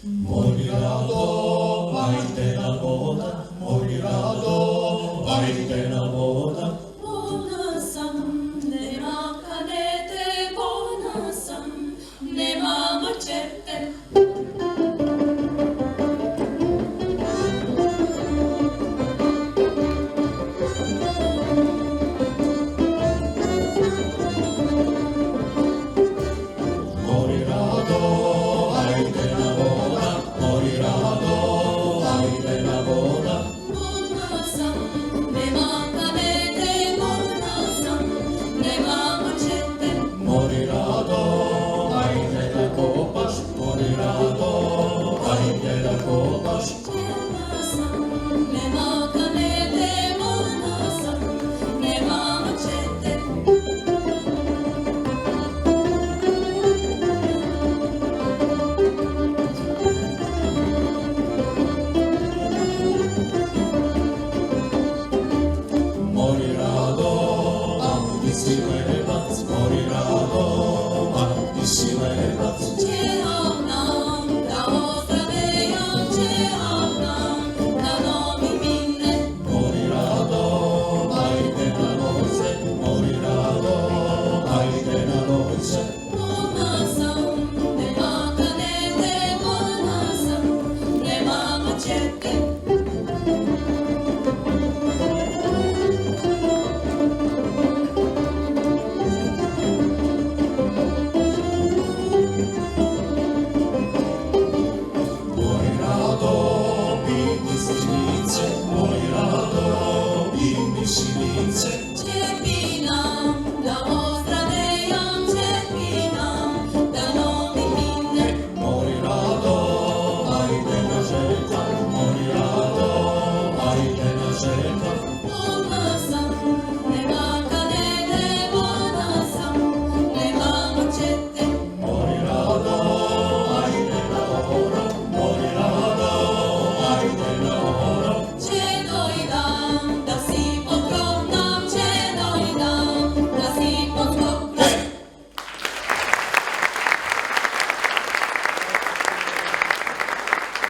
Morirado, ajde na voda, morirado, ajde na voda. Bona sam, nema kanete, bona sam, nema mačete. Morirado, ajde na voda, morirado, ajde na voda. Bona sam, nema kanete, bona sam, nema mačete. Morirado, ajde da kopaš, morirado, ajde da kopaš. Bona sam, nema kanete, bona sam, nema mačete. Morirado, a ti si levac, morirado, a ti si levac.